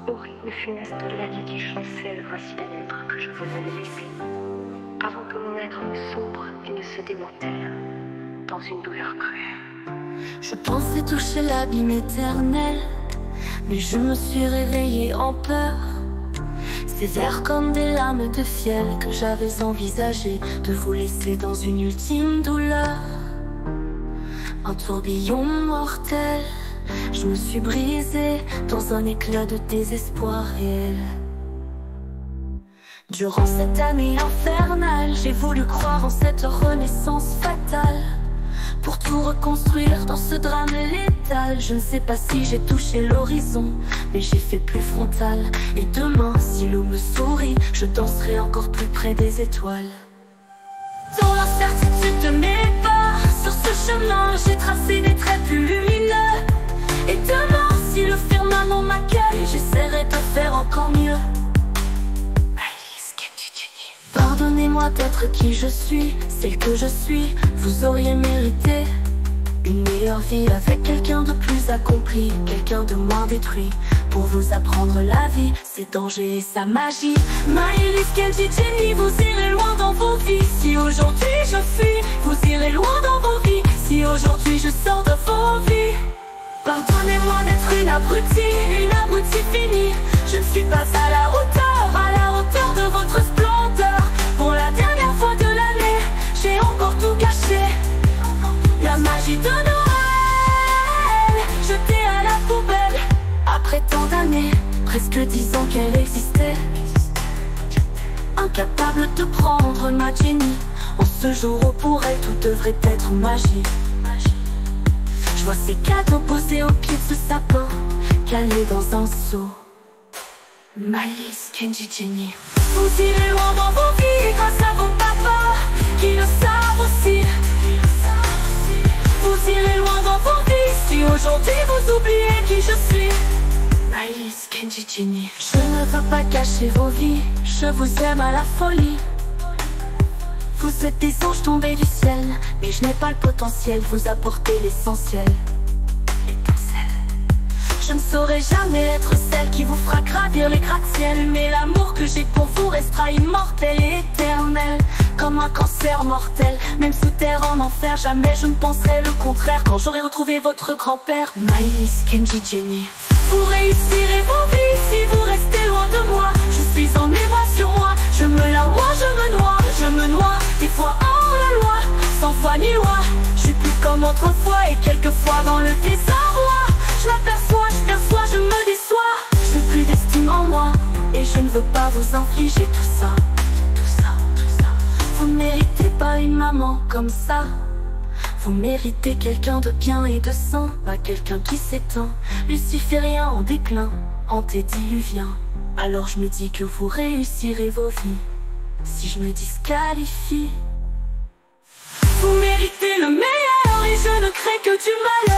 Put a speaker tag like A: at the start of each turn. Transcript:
A: Horrible funeste de la vie qui chancelle, voici les lettres que je vous ai laissées. Avant que mon être ne sombre et ne se démantèle dans une douleur cruelle.
B: Je pensais toucher l'abîme éternel, mais je me suis réveillée en peur. Ces vers comme des larmes de fiel que j'avais envisagé de vous laisser dans une ultime douleur. Un tourbillon mortel, je me suis brisée dans un éclat de désespoir réel. Durant cette année infernale, j'ai voulu croire en cette renaissance fatale. Pour tout reconstruire dans ce drame létal. Je ne sais pas si j'ai touché l'horizon, mais j'ai fait plus frontal. Et demain, si l'eau me sourit, je danserai encore plus près des étoiles. Dans l'incertitude de mes pas, sur ce chemin, j'ai tracé des traits plus lumineux. Et demain, si le firmament m'accueille, j'essaierai de faire encore mieux. Pardonnez-moi d'être qui je suis, celle que je suis. Vous auriez mérité une meilleure vie avec quelqu'un de plus accompli, quelqu'un de moins détruit. Pour vous apprendre la vie, ses dangers et sa magie. Maëlys Kenji Jenny, vous irez loin dans vos vies. Si aujourd'hui je fuis, vous irez loin dans vos vies. Si aujourd'hui je sors de vos vies. Pardonnez-moi d'être une abrutie finie. Je ne suis pas à la hauteur de votre splendeur. Pour la dernière fois de l'année, j'ai encore tout gâché. La magie de Noël, jetée à la poubelle. Après tant d'années, presque 10 ans qu'elle existait. Incapable de prendre ma Jenny. En ce jour où pour elle tout devrait être magie. Je vois ses cadeaux posés au pied de ce sapin, calés dans un seau. Maëlys Kenji Jenny. Vous irez loin dans vos vies grâce à vos papas qui le savent aussi. Vous irez loin dans vos vies si aujourd'hui vous oubliez qui je suis. Maëlys Kenji Jenny. Je ne veux pas cacher vos vies, je vous aime à la folie. Vous êtes des anges tombés du ciel, mais je n'ai pas le potentiel, vous apportez l'essentiel. Je ne saurais jamais être celle qui vous fera gravir les gratte-ciel. Mais l'amour que j'ai pour vous restera immortel et éternel. Comme un cancer mortel, même sous terre en enfer. Jamais je ne penserai le contraire quand j'aurai retrouvé votre grand-père. Maëlys Kenji Jenny. Vous réussirez vos vies si vous restez loin de moi. Je suis en émoi sur moi, je me la vois, je me noie. Des fois hors la loi, sans foi ni loi. Je suis plus comme autrefois et quelquefois dans le désarroi. Je m'aperçois, je me déçois. Je n'ai plus d'estime en moi et je ne veux pas vous infliger tout ça. Vous ne méritez pas une maman comme ça. Vous méritez quelqu'un de bien et de sain, pas quelqu'un qui s'éteint, luciférien en déclin, antédiluvien. Alors je me dis que vous réussirez vos vies si je me disqualifie. Vous méritez le meilleur et je ne crée que du malheur.